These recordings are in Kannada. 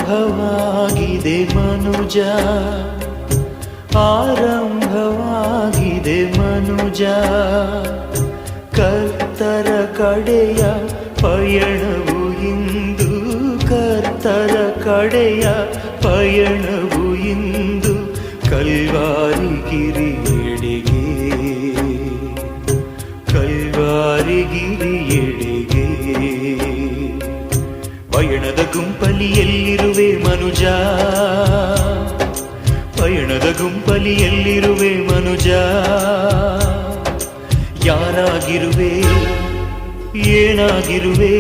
ಆರಂಭವಾಗಿದೆ ಮನುಜ, ಆರಂಭವಾಗಿದೆ ಮನುಜ, ಕರ್ತರ ಕಡೆಯ ಪಯಣವು ಇಂದು, ಕರ್ತರ ಕಡೆಯ ಪಯಣವು ಇಂದು, ಕಲ್ವಾರಿಗಿರಿಯೆಡೆಗೆ, ಕಲ್ವಾರಿಗಿರಿಯೆಡೆಗೆ. ಪಯಣದ ಗುಂಪಲಿ ಎಲ್ಲಿರುವೆ ಮನುಜ, ಪಯಣದ ಗುಂಪಲಿ ಎಲ್ಲಿರುವೆ ಮನುಜ, ಯಾರಾಗಿರುವೆ ಏನಾಗಿರುವೆ,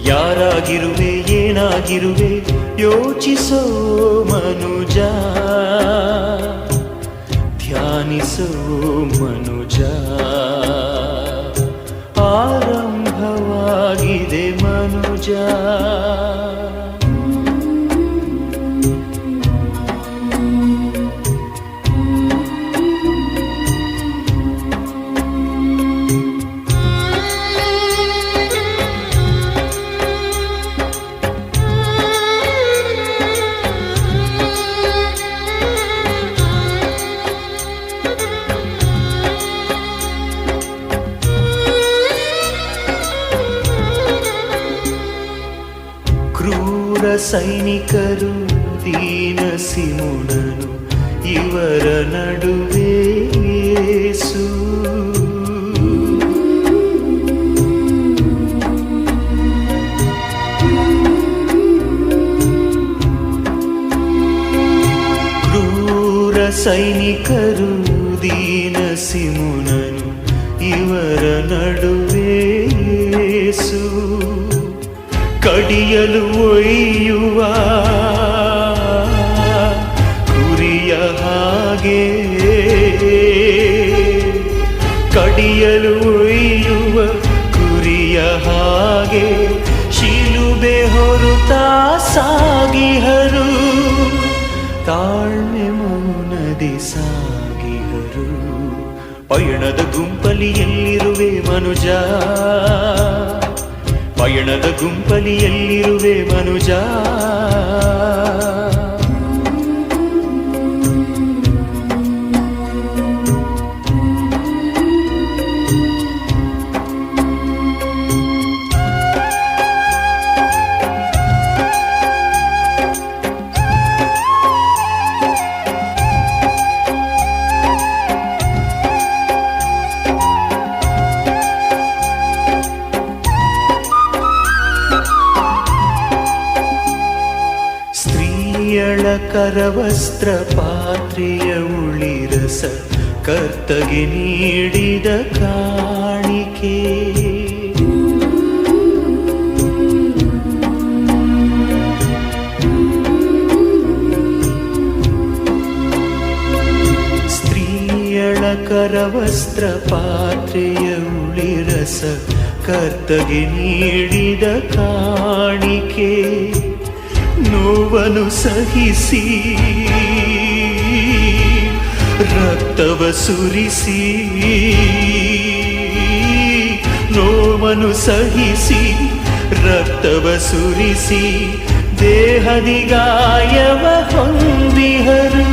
ಯಾರಾಗಿರುವೆ ಏನಾಗಿರುವೆ ಯೋಚಿಸೋ ಮನುಜ, ಧ್ಯಾನಿಸೋ ಮನುಜ. ಆರಂಭವಾಗಿದೆ ಮನುಜ. ಕ್ರೂರ ಸೈನಿಕರು ದೀನ ಸಿಮುನನು, ಇವರ ನಡುವೆ ಯೇಸು. ಕ್ರೂರ ಸೈನಿಕರು ದೀನ ಸಿಮುನನು, ಇವರ ನಡುವೆ ಯೇಸು. ಕಡಿಯಲು ಒಯ್ಯುವ ಕುರಿಯ ಹಾಗೆ, ಕಡಿಯಲು ಒಯ್ಯುವ ಕುರಿಯ ಹಾಗೆ, ಶಿಲುಬೆ ಹೊರುತ್ತಾ ಸಾಗಿಹರು, ತಾಳ್ಮೆ ಮೌನದಿ ಸಾಗಿಹರು. ಪಯಣದ ಗುಂಪಲಿ ಎಲ್ಲಿರುವೆ ಮನುಜ, ಪಯಣದ ಗುಂಪಲಿ ಎಲ್ಲಿರುವೆ ಮನುಜ. ಸ್ತ್ರೀಯಳ ಕರವಸ್ತ್ರ ಪಾತ್ರೆಯ ಉಳಿರಸ, ಕರ್ತಗೆ ನೀಡಿದ ಕಾಣಿಕೆ. ಸ್ತ್ರೀಯಳ ಕರವಸ್ತ್ರ ಪಾತ್ರೆಯ ಉಳಿರಸ, ಕರ್ತಗೆ ನೀಡಿದ ಕಾಣಿಕೆ. ನೋವನ್ನು ಸಹಿಸಿ ರಕ್ತವ ಸುರಿಸಿ, ನೋವನ್ನು ಸಹಿಸಿ ರಕ್ತವ ಸುರಿಸಿ, ದೇಹದಿ ಗಾಯವ ಹೊಂದಿಹರು,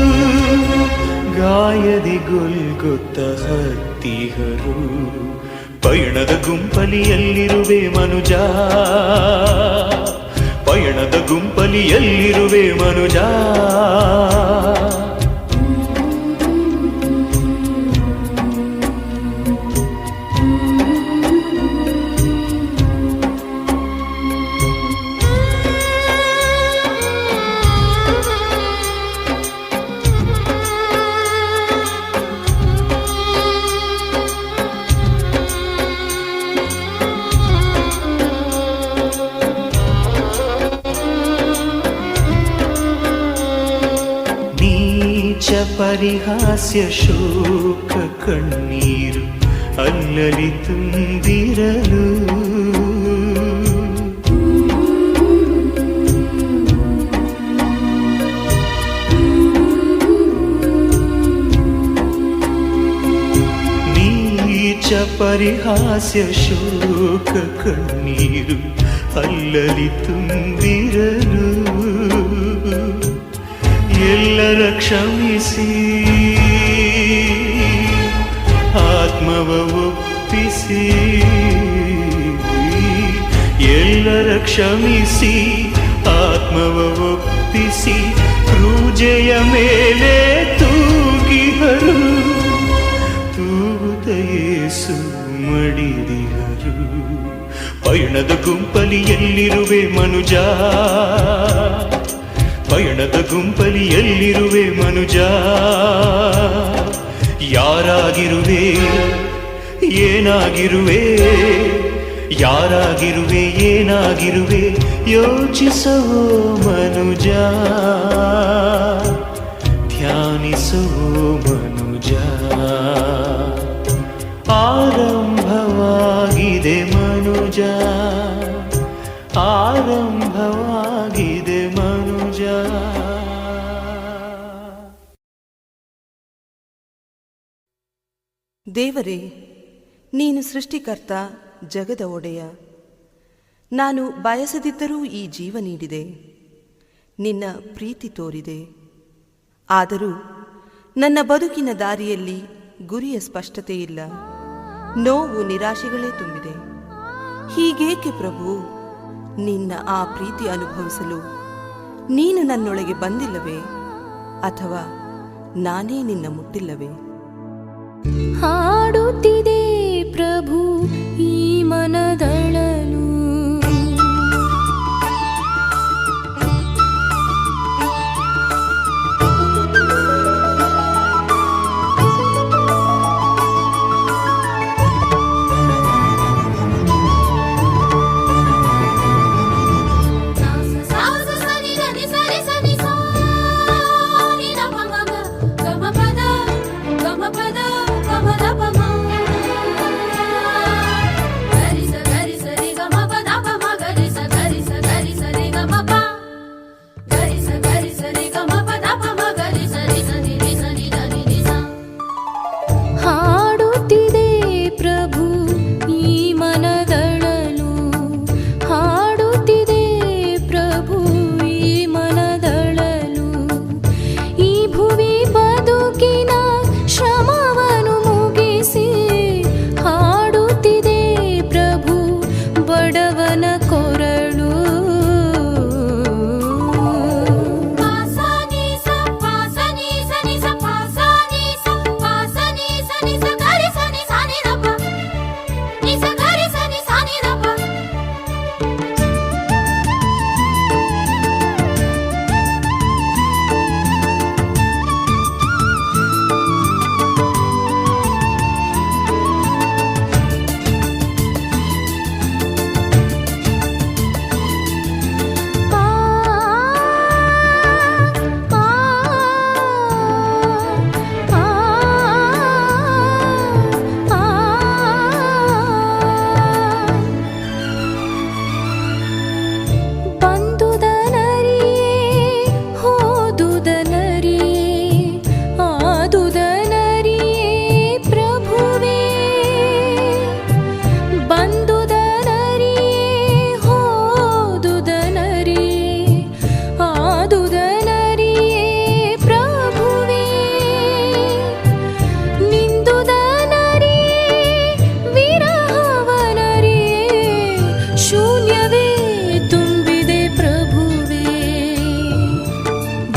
ಗಾಯದಿ ಗೊಲ್ಗೊತ್ತ ಹತ್ತಿಹರು. ಪಯಣದ ಗುಂಪಲಿ ಎಲ್ಲಿರುವೆ ಮನುಜ, ಪಯಣದ ಗುಂಪಲಿ ಎಲ್ಲಿರುವೆ ಮನುಜ. ಪರಿಹಾಸ್ಯ ಶೋಕ ಕಣ್ಣೀರು ಅಲ್ಲಲಿ ತುಂಬಿರಲು, ನೀಚ ಪರಿಹಾಸ್ಯ ಶೋಕ ಕಣ್ಣೀರು ಅಲ್ಲಲಿ ತುಂಬಿರಲು, ಕ್ಷಮಿಸಿ ಆತ್ಮವ ಒಪ್ಪಿಸಿ ಎಲ್ಲರ ಕ್ಷಮಿಸಿ ಆತ್ಮವ ಒಪ್ಪಿಸಿ ಕ್ರೂಜೆಯ ಮೇಲೆ ತೂಗಿಹರು ತೂಗುತ್ತ ಯೇಸು ಮಡಿದಿಹರು. ಪಯಣದ ಗುಂಪಲಿ ಎಲ್ಲಿರುವೆ ಮನುಜ, ಪಯಣದ ಗುಂಪಲಿ ಎಲ್ಲಿರುವೆ ಮನುಜ, ಯಾರಾಗಿರುವೆ ಏನಾಗಿರುವೆ, ಯಾರಾಗಿರುವೆ ಏನಾಗಿರುವೆ ಯೋಚಿಸುವೋ ಮನುಜ, ಧ್ಯಾನಿಸುವೋ ಮನುಜ. ಆರಂಭವಾಗಿದೆ ಮನುಜ, ಆರಂಭವಾಗಿದೆ ಮನುಜ. ದೇವರೇ, ನೀನು ಸೃಷ್ಟಿಕರ್ತ, ಜಗದ ಒಡೆಯ. ನಾನು ಬಯಸದಿದ್ದರೂ ಈ ಜೀವ ನೀಡಿದೆ, ನಿನ್ನ ಪ್ರೀತಿ ತೋರಿದೆ. ಆದರೂ ನನ್ನ ಬದುಕಿನ ದಾರಿಯಲ್ಲಿ ಗುರಿಯ ಸ್ಪಷ್ಟತೆ ಇಲ್ಲ, ನೋವು ನಿರಾಶೆಗಳೇ ತುಂಬಿದೆ. ಹೀಗೇಕೆ ಪ್ರಭು? ನಿನ್ನ ಆ ಪ್ರೀತಿ ಅನುಭವಿಸಲು ನೀನು ನನ್ನೊಳಗೆ ಬಂದಿಲ್ಲವೇ, ಅಥವಾ ನಾನೇ ನಿನ್ನ ಮುಟ್ಟಿಲ್ಲವೇ? ಹಾಡುತ್ತಿದೆ ಪ್ರಭು ಈ ಮನದಳಲು,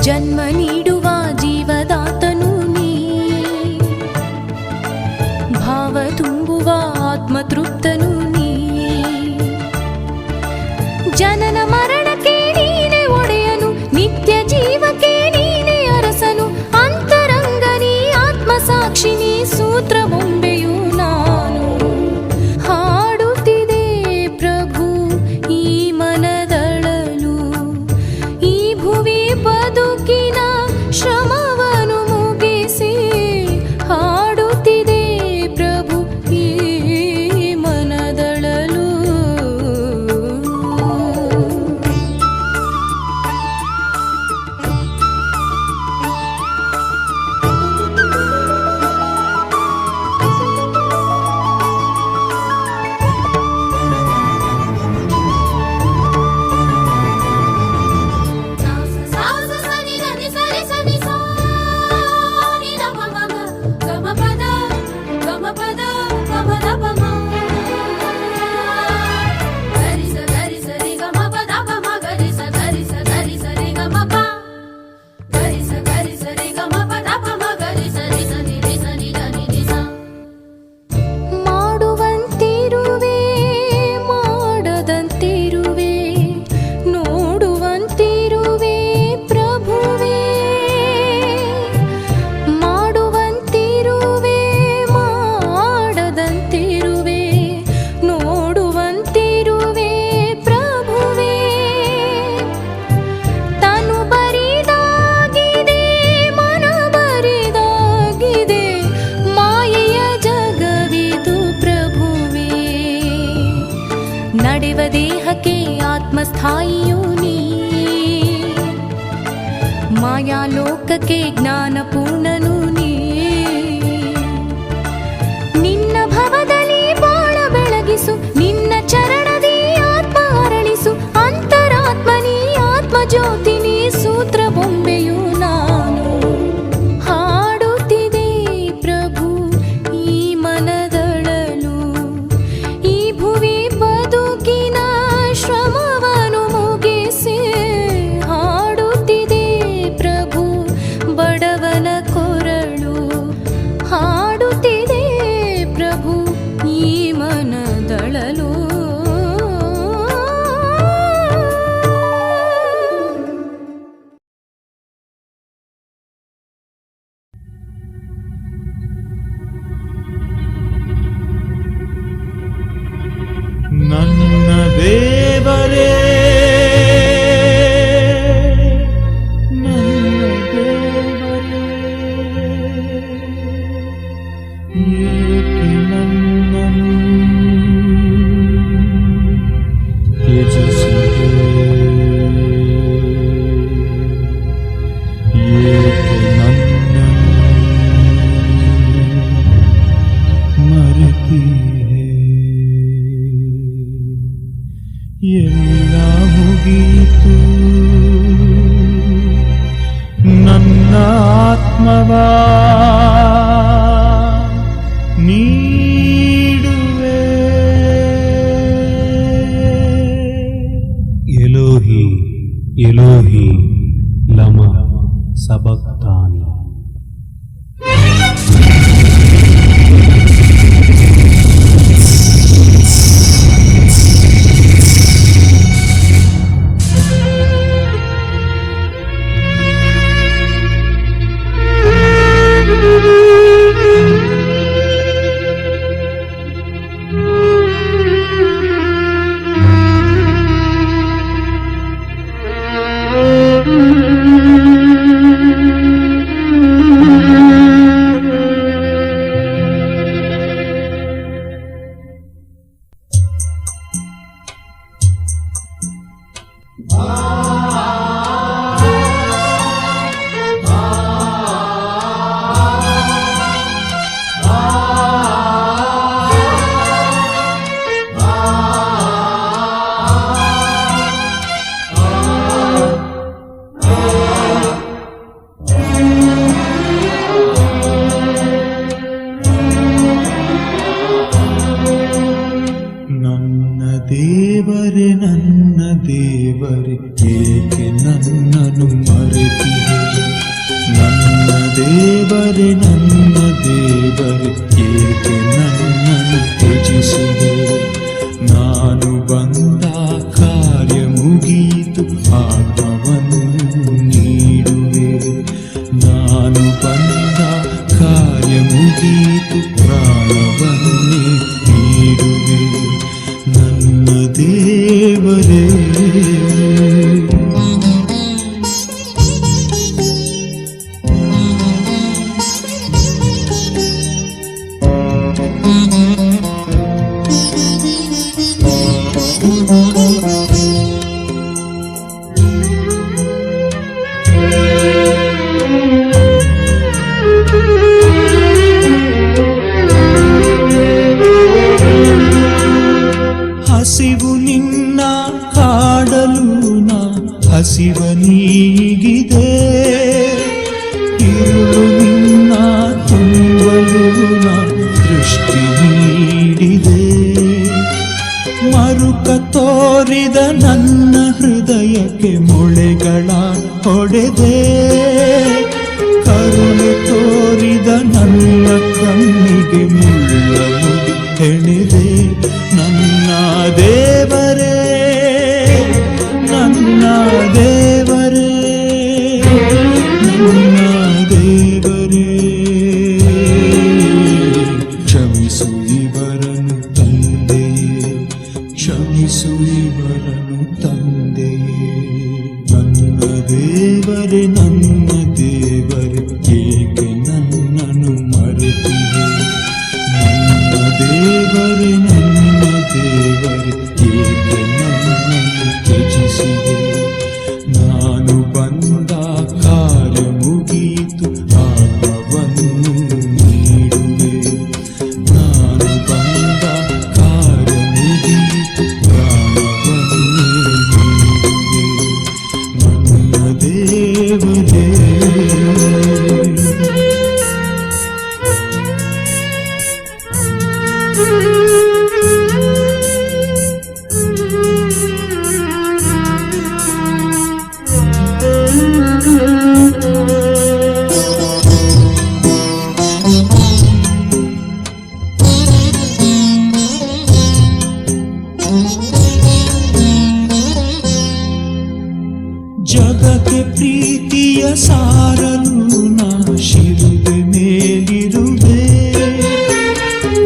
ಜನ್ಮ ನೀಡುವ ಜೀವದಾತನು ನೀ, ಭಾವ ತುಂಬುವ ಆತ್ಮತೃಪ್ತನು ನೀ. ಜನನ ಮರಣಕ್ಕೆ ನೀನೆ ಒಡೆಯನು, ನಿತ್ಯ ಜೀವಕ್ಕೆ ನೀನೆ ಅರಸನು. ಅಂತರಂಗ ನೀ, ಆತ್ಮ ಸಾಕ್ಷಿ ನೀ, ಸೂತ್ರ ಬೊಂಬೆಯು ನಾನು. ಹಾಡುತ್ತಿದೆ ಪ್ರಭು ಈ ಮನದಳಲು, ಈ ಭುವಿ ಬದುಕಿನ ಮಾಯಾಲೋಕಕ್ಕೆ ಜ್ಞಾನಪೂರ್ಣನು ನೀ. ನಿನ್ನ ಭವದಲ್ಲಿ ಬಾಳ ಬೆಳಗಿಸು, ನಿನ್ನ ಚರಣದಿ ಆತ್ಮ ಅರಳಿಸು. ಅಂತರಾತ್ಮನಿ ಆತ್ಮಜ್ಯೋತಿ ನೀ, ಸೂತ್ರ ಬೊಂಬೆಯು ನಾನು. ಹಾಡುತ್ತಿದೆ ಪ್ರಭು ಈ ಮನದಳಲು, ಈ ಭುವಿ ಬದುಕಿನ ಶ್ರಮವನ್ನು ಮುಗಿಸಿ. ಹಾಡುತ್ತಿದೆ ಪ್ರಭು ಬಡವನ ಕೊರಳು, ಹಾಡುತ್ತಿದೆ ಪ್ರಭು ಈ ಮನದಳಲು. ನನ್ನ ದೇವರೇ, ನನ್ನ ದೇವರೇ, ಏಕೆ ನನ್ನನ್ನು ತ್ಯಜಿಸಿದೆ? ಏಕೆ ನನ್ನನ್ನು ಮರೆತಿದೆ? ಎಲ್ಲ ಮುಗೀತು, ನನ್ನ ಆತ್ಮವ ನೀಡುವೆ. ಎಲೋಹಿ ಎಲೋಹಿ ಲಮ ಸಬಕ್ತಾನಿ. ದೇವರೇ, ನನ್ನ ದೇವರೇ, ಏಕೆ ನನ್ನನ್ನು ಮರೆತಿದೆ? ನನ್ನ ದೇವರೇ, ನನ್ನ ದೇವರೇ, ಏಕೆ ನನ್ನನ್ನು ತ್ಯಜಿಸಿದೆ? ನಾನು ಬಂದ ಕಾರ್ಯ ಮುಗಿಯಿತು, ಆತ್ಮವನ್ನು ನೀಡುವೆ. ನಾನು ಬಂದ ಕಾರ್ಯ ಮುಗಿಯಿತು, ಪ್ರಾಣವನ್ನೇ ನೀಡುವೆ. ನನ್ನ ದೇವರೇ, ಹಸಿವು ನಿನ್ನ ಕಾಡಲು ನಾ ಹಸಿವ ನೀಗಿದೆ. ಇರುಳು ನಿನ್ನ ತುಂಬಲು ನಾ ದೃಷ್ಟಿ ನೀಡಿದೆ. ಮರುಕ ತೋರಿದ ನನ್ನ ಹೃದಯಕ್ಕೆ ಮೊಳೆಗಳ ಹೊಡೆದೆ. ಕರುಣೆ ತೋರಿದ ನನ್ನ ಕಣ್ಣಿಗೆ ಮುಳ್ಳ ಮುಡಿ ಹೆಣೆದೆ. ನನ್ನ ದೇವರೇ, ನನ್ನ ದೇವರೇ, ನನ್ನ ದೇವರೇ, ಕ್ಷಮಿಸು ಇವರನ್ನು ತಂದೆಯೇ, ಕ್ಷಮಿಸು ಇವರನ್ನು ತಂದೆಯೇ. ನನ್ನ ದೇವರೇ, ನನ್ನ ದೇವರೇ, ಏಕೆ ನನ್ನನ್ನು ಮರೆತಿದೆ? ನನ್ನ ದೇವರೇ, ನನ್ನ ದೇವರೇ, ಏಕೆ ನನ್ನನ್ನು ತ್ಯಜಿಸಿದೆ? ನಾನು ಬಂದ ಕಾರ್ಯ ದೇವರೇ ಜಗಕ್ಕೆ ಪ್ರೀತಿಯ ಸಾರಲು ನಾ ಶಿಲುಬೆ ಮೇಲಿರುವೆ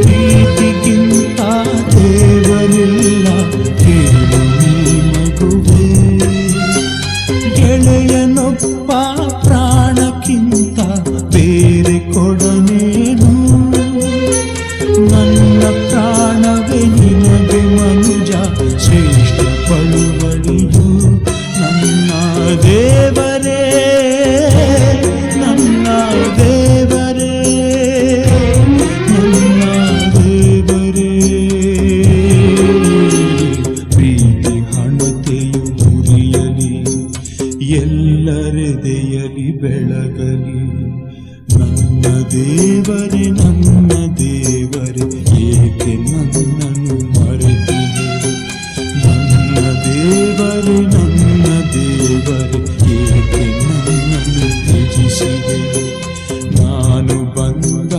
ಪ್ರೀತಿಗಿಂತ ದೇವರಿಲ್ಲ ಕೇಳು ನೀ ಮಗುವೆ ಗೆಳೆಯನೊಬ್ಬ ಪ್ರಾಣಕ್ಕಿಂತ ಬೇರೆ ಕೊಡನೇನು ನನ್ನ ಪ್ರಾಣವೇ ನಿನಗೆ ಮನುಜ ಶ್ರೇಷ್ಠ ಬಳುವಳಿಯು ನನ್ನ ದೇವರೇ ನನ್ನ ದೇವರೇ ನನ್ನ ದೇವರೇ ಪ್ರೀತಿ ಹಣತೆಯು ಮುರಿಯಲಿ ಎಲ್ಲರೆದೆಯಲಿ ಬೆಳಗಲಿ ನನ್ನ ದೇವರೇ ಏಕೆ ನನ್ನನ್ನು ಮರೆತಿದೆ ನನ್ನ ದೇವರೇ ಏಕೆ ನನ್ನನ್ನು ತ್ಯಜಿಸಿದೆ ನಾನು ಬಂದ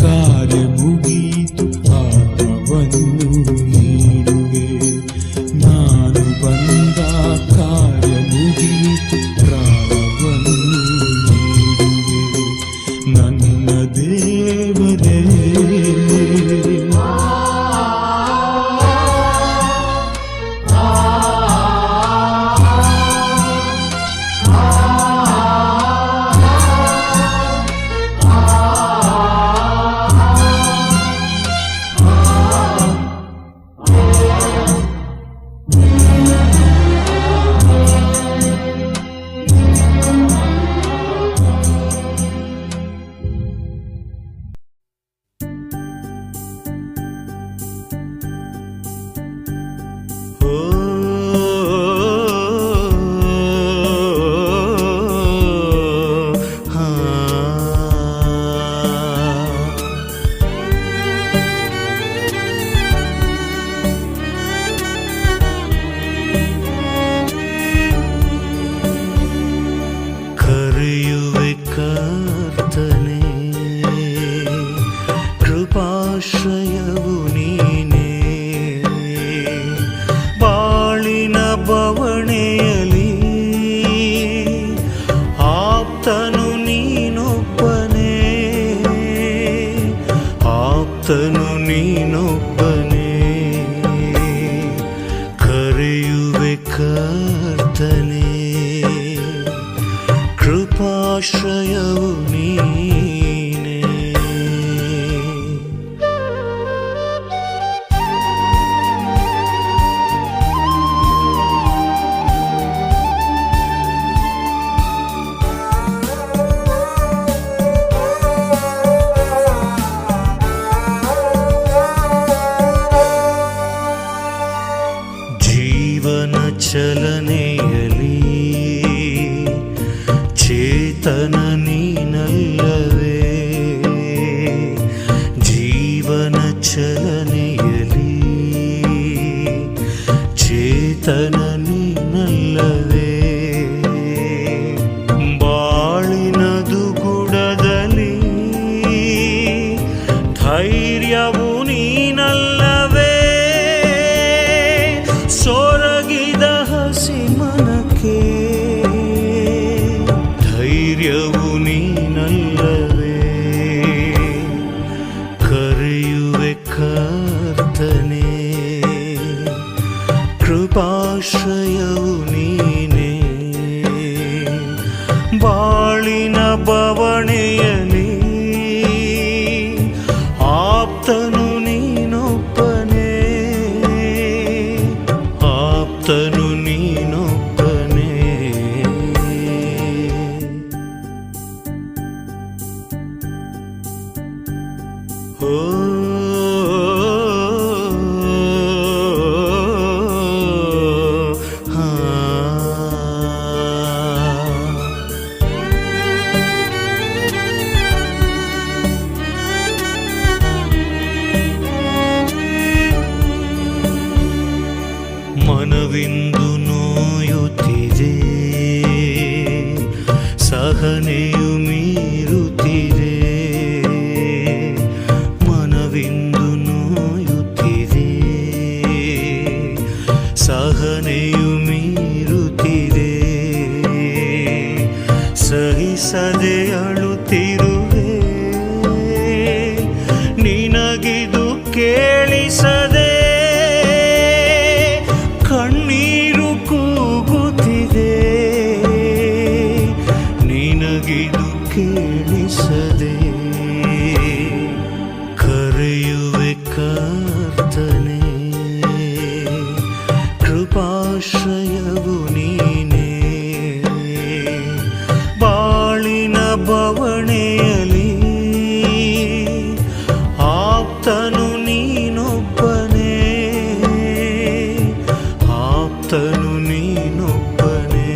ಕಾರ್ಯ ಮುಗಿಯಿತು ಆತ್ಮವನ್ನು ನೀಡುವೆ ನಾನು ಬಂದ ಕಾರ್ಯ ಮುಗಿಯಿತು ಪ್ರಾಣವನ್ನು ನೀಡುವೆ ನನ್ನ ದೇವರೇ ಕೃಪಾಶ್ರಯವು ನೀನೇ ಬಾಳಿನ ಬವಣೆಯಲಿ ಆಪ್ತನು ನೀನೊಬ್ಬನೇ ಆಪ್ತನು ನೀನೊಬ್ಬನೇ ಕರೆಯುವೆ ಕರ್ತನೇ ಕೃಪಾಶ್ರಯವು ನೀನೇ ಜೀವನ ಚಲನೆಯಲಿ ಚೇತನ ನೀನಲ್ಲವೇ ಜೀವನ ಚಲನೆಯಲಿ ಚೇತನ ನೀನಲ್ಲವೇ ಬಾಳಿನದು ಗುಡದಲ್ಲಿ ಧೈರ್ಯವು ನೀನಲ್ಲವೇ ಸೊರಗಿದ ಹಸಿಮನಕ್ಕೆ ಧೈರ್ಯವು ನೀನಲ್ಲವೇ ಕರೆಯುವೆ ಕರ್ತನೇ ಕೃಪಾಶ್ರಯವು ನೀನೇ ಬಾಳಿನ ಬವಣೆಯಲಿ ಆಪ್ತನು ನೀನೊಬ್ಬನೇ ಆಪ್ತನು ನೀನೊಬ್ಬನೇ ಓ ಹಾ ಸಹನೆಯು ಮೀರುತ್ತಿದೆ, ಮನವಿಂದು ನೋಯುತ್ತಿದೆ. ಸಹನೆಯು ಮೀರುತ್ತಿದೆ, ಸಹಿಸದೆ ಅಳುತ್ತಿರುವೆ. ನಿನಗಿದು ಕೇಳಿಸದೆ ಕಣ್ಣೀರು ಕೂಗುತ್ತಿದೆ. ನಿನಗಿದು ಕೇಳಿಸದೆ ಕರೆಯುವೆ ಕರ್ತನೇ, ಕೃಪಾಶ್ರಯವು ನೀನೇ. ಬಾಳಿನ ಬವಣೆಯಲಿ ಆಪ್ತನು ನೀನೊಬ್ಬನೇ, ಆಪ್ತನು ನೀನೊಬ್ಬನೇ.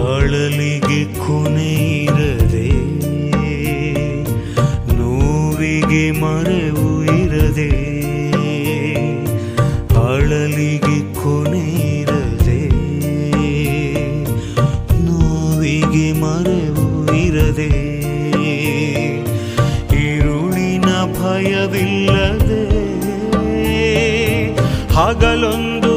ಅಳಲಿಗೆ ಕೊನೆಯಿರದೆ, ನೋವಿಗೆ ಮರೆವು ಇರದೆ. ಅಳಲಿಗೆ ಕೊನೆಯಿರದೆ, ನೋವಿಗೆ ಮರೆವು ಇರದೆ. ಇರುಳಿನ ಭಯವಿಲ್ಲದೆ, ಹಗಲೊಂದು